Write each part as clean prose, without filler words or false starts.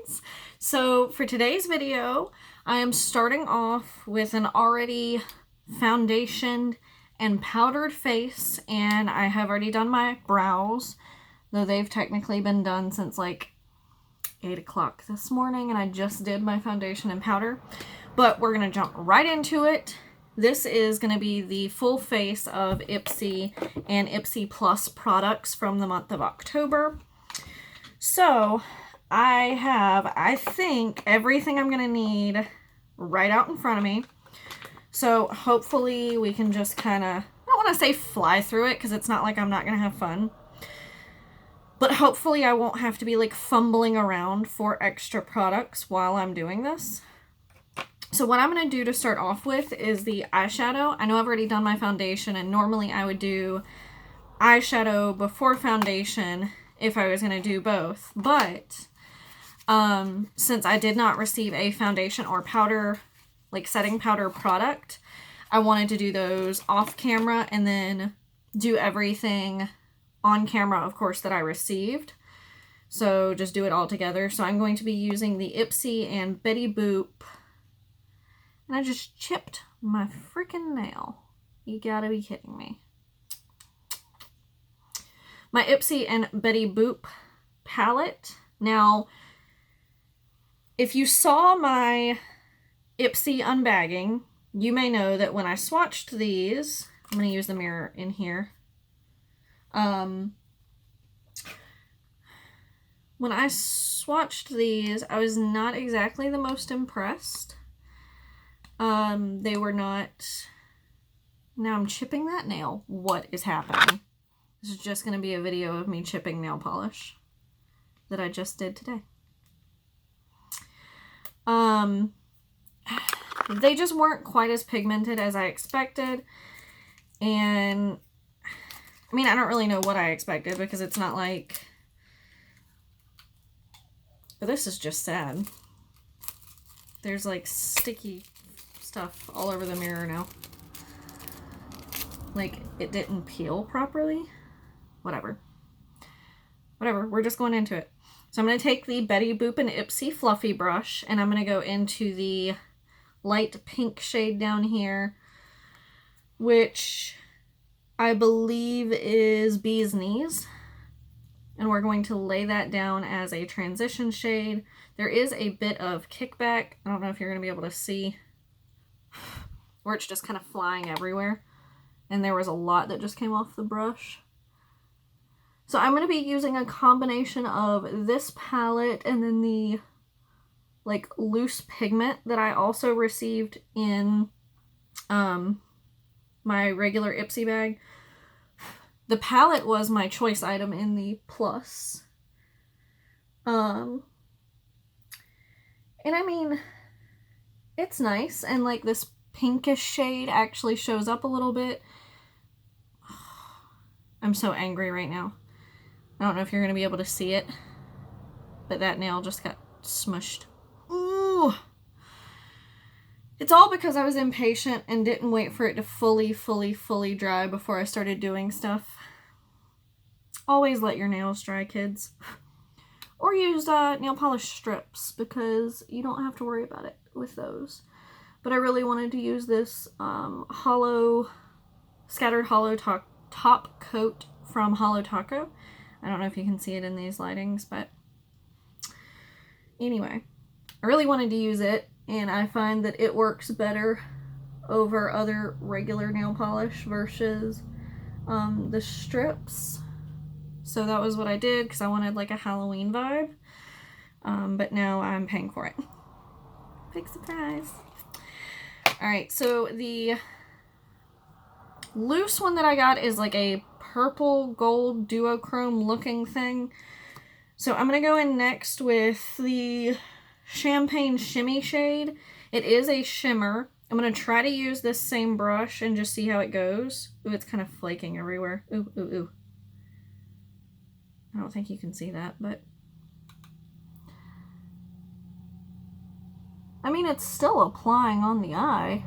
guys! So for today's video, I am starting off with an already foundationed and powdered face, and I have already done my brows, though they've technically been done since like 8 o'clock this morning, and I just did my foundation and powder. But we're going to jump right into it. This is going to be the full face of Ipsy and Ipsy Plus products from the month of October. So I have, I think, everything I'm going to need right out in front of me. So hopefully we can just kind of, I don't want to say fly through it because it's not like I'm not going to have fun. But hopefully I won't have to be like fumbling around for extra products while I'm doing this. So what I'm going to do to start off with is the eyeshadow. I know I've already done my foundation, and normally I would do eyeshadow before foundation if I was going to do both. But since I did not receive a foundation or powder, like setting powder product, I wanted to do those off camera and then do everything on camera, of course, that I received. So just do it all together. So I'm going to be using the Ipsy and Betty Boop. And I just chipped my freaking nail. You gotta be kidding me. My Ipsy and Betty Boop palette. Now, if you saw my Ipsy unbagging, you may know that when I swatched these, I'm going to use the mirror in here. When I swatched these, I was not exactly the most impressed. They were not. Now I'm chipping that nail. What is happening? This is just going to be a video of me chipping nail polish that I just did today. They just weren't quite as pigmented as I expected. And I mean, I don't really know what I expected because it's not like, but this is just sad. There's like sticky stuff all over the mirror now. Like it didn't peel properly. Whatever, we're just going into it. So I'm going to take the Betty Boop and Ipsy Fluffy brush, and I'm going to go into the light pink shade down here, which I believe is Bee's Knees. And we're going to lay that down as a transition shade. There is a bit of kickback. I don't know if you're going to be able to see, where it's just kind of flying everywhere. And there was a lot that just came off the brush. So I'm going to be using a combination of this palette and then the like loose pigment that I also received in my regular Ipsy bag. The palette was my choice item in the Plus. And I mean, it's nice, and like this pinkish shade actually shows up a little bit. I'm so angry right now. I don't know if you're going to be able to see it, but that nail just got smushed. Ooh! It's all because I was impatient and didn't wait for it to fully dry before I started doing stuff. Always let your nails dry, kids. Or use nail polish strips, because you don't have to worry about it with those. But I really wanted to use this scattered hollow top coat from Holo Taco. I don't know if you can see it in these lightings, but anyway, I really wanted to use it, and I find that it works better over other regular nail polish versus the strips. So that was what I did because I wanted like a Halloween vibe, but now I'm paying for it. Big surprise. Alright, so the loose one that I got is like a purple gold duochrome looking thing. So I'm going to go in next with the Champagne Shimmy shade. It is a shimmer. I'm going to try to use this same brush and just see how it goes. Ooh, it's kind of flaking everywhere. Ooh, ooh, ooh. I don't think you can see that, but I mean, it's still applying on the eye.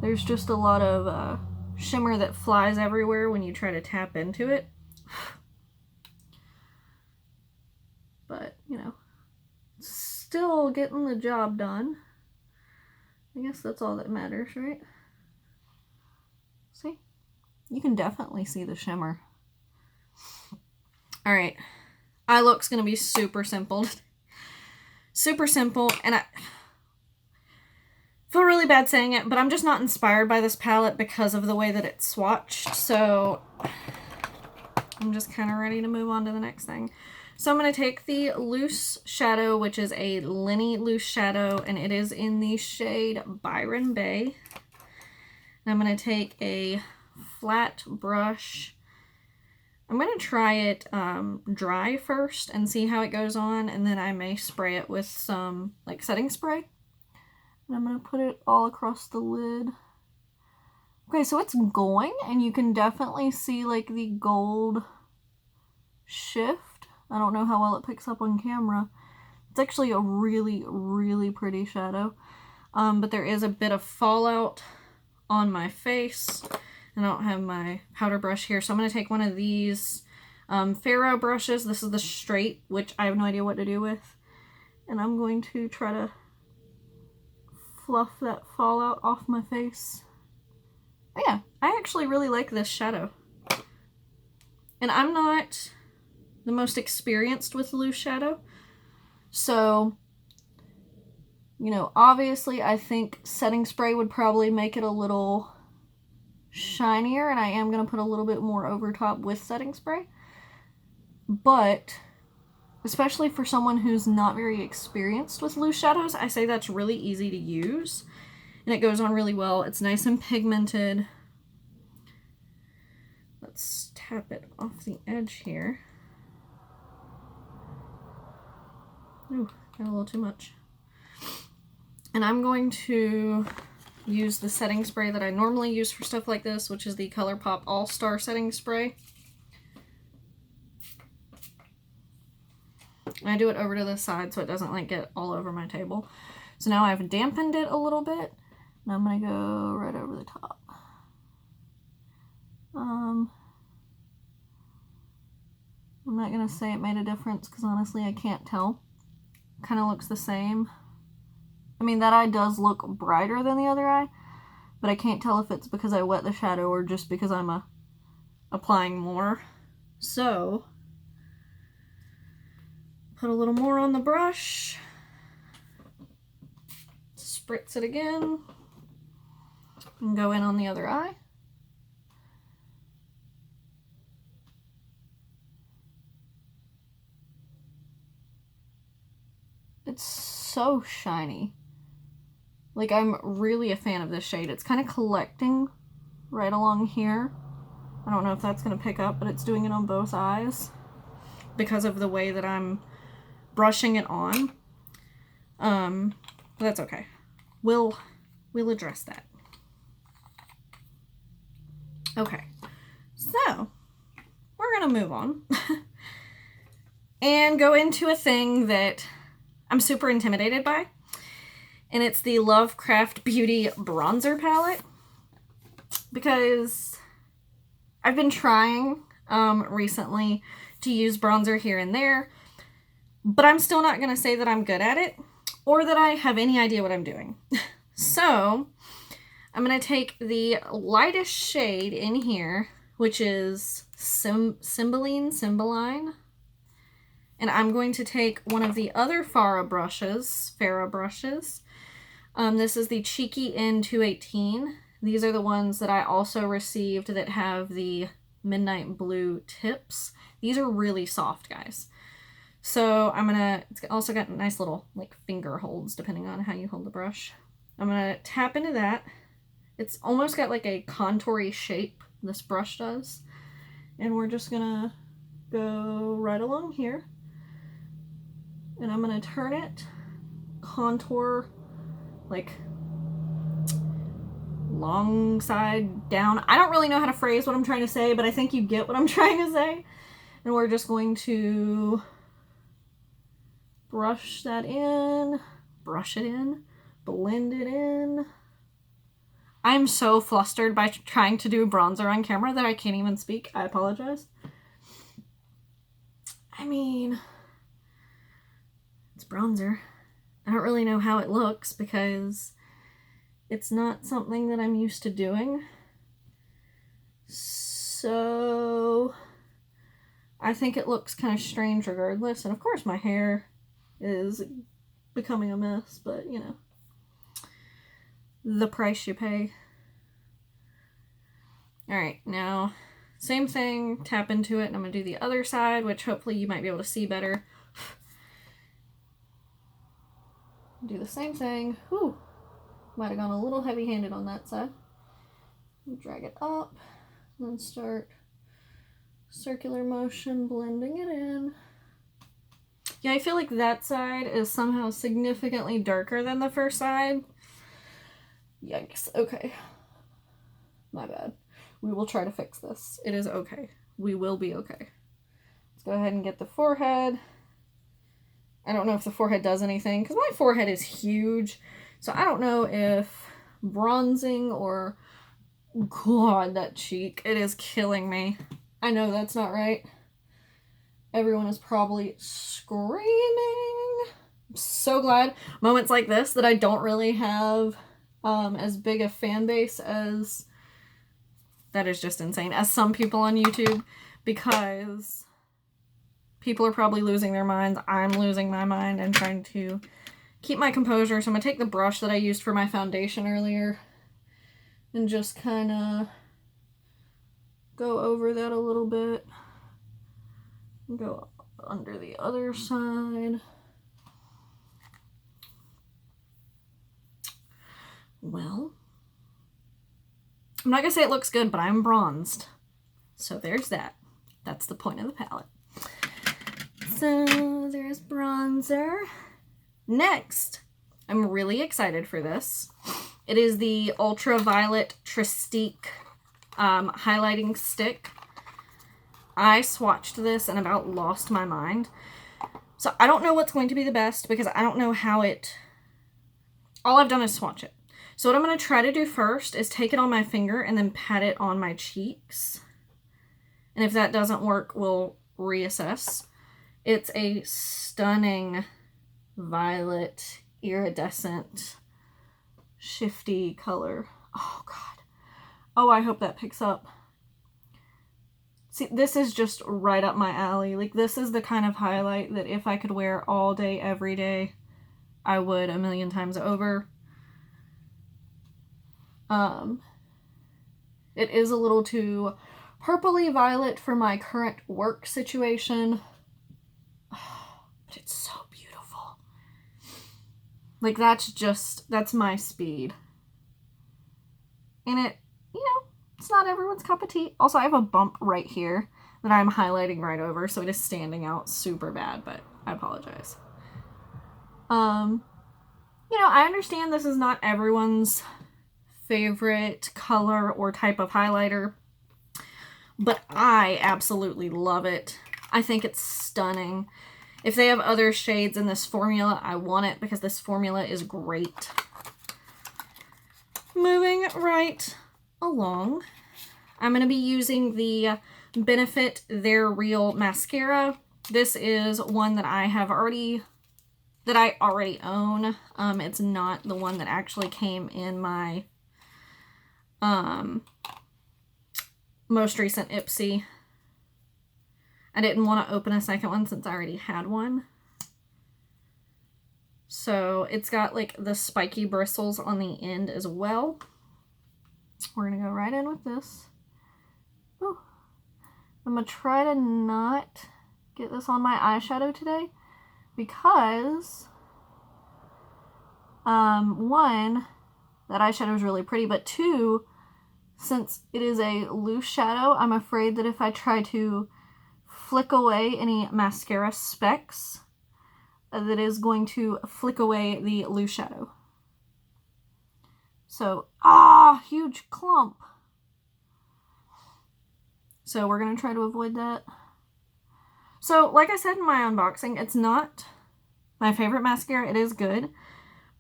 There's just a lot of shimmer that flies everywhere when you try to tap into it. But, you know, still getting the job done. I guess that's all that matters, right? See? You can definitely see the shimmer. Alright. Eye look's going to be super simple. Super simple, and I feel really bad saying it, but I'm just not inspired by this palette because of the way that it's swatched, so I'm just kind of ready to move on to the next thing. So I'm going to take the loose shadow, which is a Lenny loose shadow, and it is in the shade Byron Bay. And I'm going to take a flat brush. I'm going to try it dry first and see how it goes on, and then I may spray it with some like setting spray. And I'm going to put it all across the lid. Okay, so it's going, and you can definitely see like the gold shift. I don't know how well it picks up on camera. It's actually a really, really pretty shadow. But there is a bit of fallout on my face. I don't have my powder brush here, so I'm going to take one of these Faro brushes. This is the straight, which I have no idea what to do with. And I'm going to try to fluff that fallout off my face. Oh yeah, I actually really like this shadow. And I'm not the most experienced with loose shadow. So, you know, obviously I think setting spray would probably make it a little shinier, and I am going to put a little bit more over top with setting spray. But especially for someone who's not very experienced with loose shadows, I say that's really easy to use, and it goes on really well. It's nice and pigmented. Let's tap it off the edge here. Ooh, got a little too much. And I'm going to use the setting spray that I normally use for stuff like this, which is the ColourPop All-Star setting spray. And I do it over to the side so it doesn't like get all over my table. So now I've dampened it a little bit, and I'm going to go right over the top. I'm not going to say it made a difference because honestly I can't tell. Kind of looks the same. I mean, that eye does look brighter than the other eye, but I can't tell if it's because I wet the shadow or just because I'm applying more. So, put a little more on the brush, spritz it again, and go in on the other eye. It's so shiny. Like, I'm really a fan of this shade. It's kind of collecting right along here. I don't know if that's going to pick up, but it's doing it on both eyes because of the way that I'm brushing it on. But that's okay. We'll address that. Okay, so we're going to move on and go into a thing that I'm super intimidated by. And it's the Lovecraft Beauty bronzer palette, because I've been trying recently to use bronzer here and there, but I'm still not going to say that I'm good at it or that I have any idea what I'm doing. So I'm going to take the lightest shade in here, which is Cymbeline, and I'm going to take one of the other Farah brushes. This is the Cheeky N218. These are the ones that I also received that have the midnight blue tips. These are really soft, guys. So it's also got nice little like finger holds depending on how you hold the brush. I'm gonna tap into that. It's almost got like a contoury shape, this brush does. And we're just gonna go right along here. And I'm gonna turn it, contour, like long side down. I don't really know how to phrase what I'm trying to say, but I think you get what I'm trying to say. And we're just going to brush that in, brush it in, blend it in. I'm so flustered by trying to do bronzer on camera that I can't even speak. I apologize. I mean, it's bronzer. I don't really know how it looks because it's not something that I'm used to doing. So I think it looks kind of strange regardless. And of course my hair is becoming a mess, but you know, the price you pay. Alright, now same thing, tap into it, and I'm going to do the other side, which hopefully you might be able to see better. Do the same thing. Whew. Might have gone a little heavy-handed on that side. Drag it up, and then start circular motion, blending it in. Yeah, I feel like that side is somehow significantly darker than the first side. Yikes. Okay. My bad. We will try to fix this. It is okay. We will be okay. Let's go ahead and get the forehead. I don't know if the forehead does anything, because my forehead is huge. So I don't know if bronzing or... God, that cheek. It is killing me. I know that's not right. Everyone is probably screaming. I'm so glad. Moments like this that I don't really have as big a fan base as... That is just insane. As some people on YouTube, because people are probably losing their minds. I'm losing my mind and trying to keep my composure. So I'm going to take the brush that I used for my foundation earlier and just kind of go over that a little bit. Go under the other side. Well, I'm not going to say it looks good, but I'm bronzed. So there's that. That's the point of the palette. So there's bronzer. Next, I'm really excited for this. It is the Ultraviolet Tristique highlighting stick. I swatched this and about lost my mind. So I don't know what's going to be the best because I don't know how it... All I've done is swatch it. So what I'm going to try to do first is take it on my finger and then pat it on my cheeks. And if that doesn't work, we'll reassess. It's a stunning violet, iridescent, shifty color. Oh, God. Oh, I hope that picks up. See, this is just right up my alley. Like, this is the kind of highlight that if I could wear all day, every day, I would a million times over. It is a little too purpley violet for my current work situation. But it's so beautiful. Like, that's my speed. And it, you know, it's not everyone's cup of tea. Also, I have a bump right here that I'm highlighting right over, so it is standing out super bad, but I apologize. You know, I understand this is not everyone's favorite color or type of highlighter, but I absolutely love it. I think it's stunning. If they have other shades in this formula, I want it because this formula is great. Moving right along, I'm going to be using the Benefit They're Real mascara. This is one that I already own. It's not the one that actually came in my most recent Ipsy. I didn't want to open a second one since I already had one. So it's got like the spiky bristles on the end as well. We're going to go right in with this. Ooh. I'm going to try to not get this on my eyeshadow today because one, that eyeshadow is really pretty, but two, since it is a loose shadow, I'm afraid that if I try to flick away any mascara specks, that is going to flick away the loose shadow. So, huge clump. So we're going to try to avoid that. So, like I said in my unboxing, it's not my favorite mascara. It is good.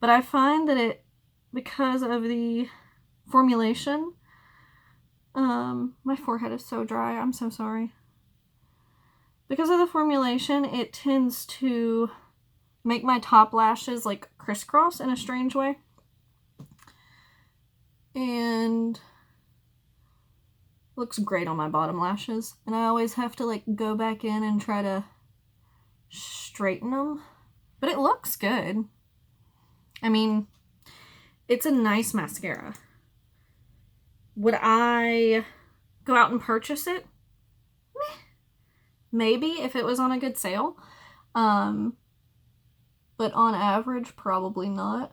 But I find that it, because of the formulation, my forehead is so dry. I'm so sorry. Because of the formulation, it tends to make my top lashes like crisscross in a strange way. And looks great on my bottom lashes. And I always have to like go back in and try to straighten them. But it looks good. I mean, it's a nice mascara. Would I go out and purchase it? Meh. Maybe if it was on a good sale. But on average, probably not.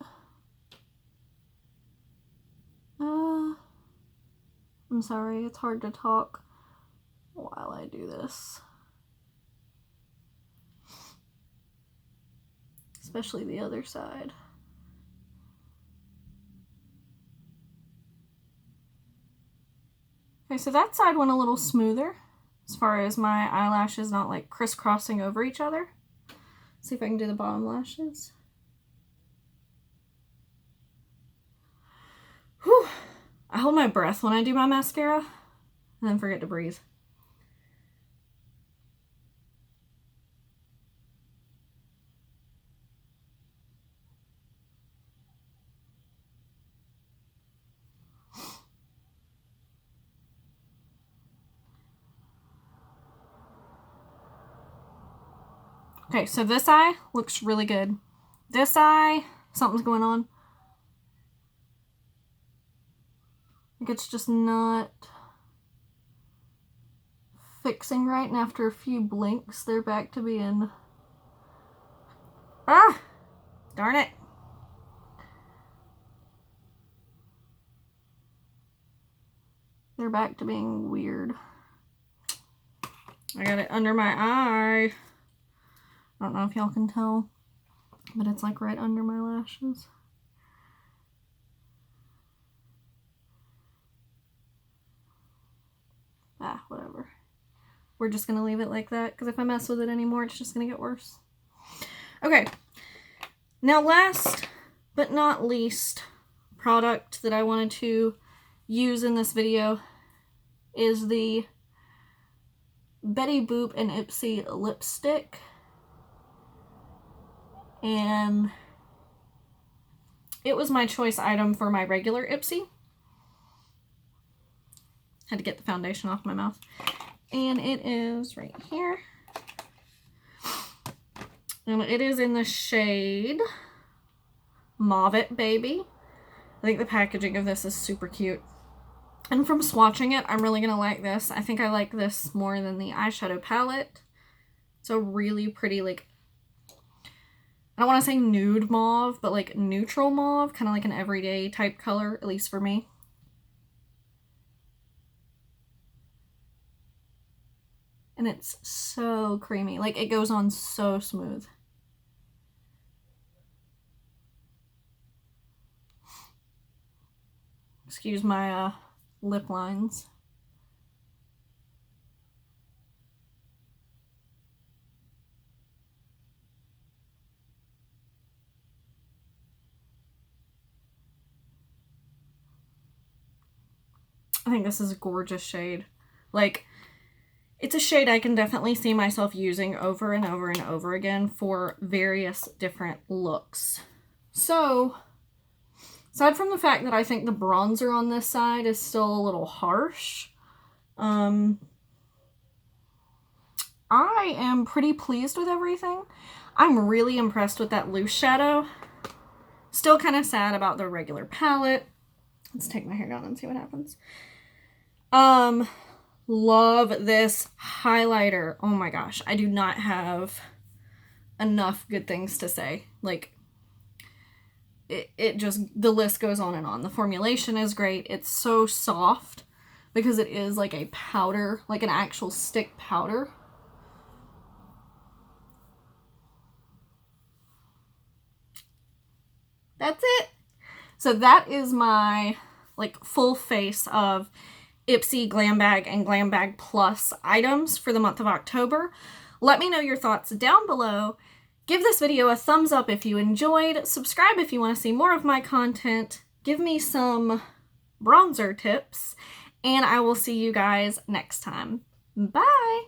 I'm sorry, it's hard to talk while I do this. Especially the other side. Okay, so that side went a little smoother as far as my eyelashes not like crisscrossing over each other. See if I can do the bottom lashes. Whew. I hold my breath when I do my mascara and then forget to breathe. Okay, so this eye looks really good. This eye, something's going on. Like it's just not fixing right, and after a few blinks, they're back to being... Ah! Darn it. They're back to being weird. I got it under my eye. I don't know if y'all can tell, but it's like right under my lashes. Ah, whatever. We're just gonna leave it like that, because if I mess with it anymore, it's just gonna get worse. Okay, now last but not least product that I wanted to use in this video is the Betty Boop and Ipsy lipstick. And it was my choice item for my regular Ipsy. Had to get the foundation off my mouth. And it is right here. And it is in the shade Mauve It Baby. I think the packaging of this is super cute. And from swatching it, I'm really going to like this. I think I like this more than the eyeshadow palette. It's a really pretty, like, I don't want to say nude mauve, but like neutral mauve, kind of like an everyday type color, at least for me. And it's so creamy. Like, it goes on so smooth. Excuse my lip lines. I think this is a gorgeous shade. Like, it's a shade I can definitely see myself using over and over and over again for various different looks. So, aside from the fact that I think the bronzer on this side is still a little harsh, I am pretty pleased with everything. I'm really impressed with that loose shadow. Still kind of sad about the regular palette. Let's take my hair down and see what happens. Love this highlighter. Oh my gosh, I do not have enough good things to say. Like, it just, the list goes on and on. The formulation is great. It's so soft because it is like a powder, like an actual stick powder. That's it. So that is my like full face of Ipsy Glam Bag and Glam Bag Plus items for the month of October. Let me know your thoughts down below. Give this video a thumbs up if you enjoyed. Subscribe if you want to see more of my content. Give me some bronzer tips. And I will see you guys next time. Bye!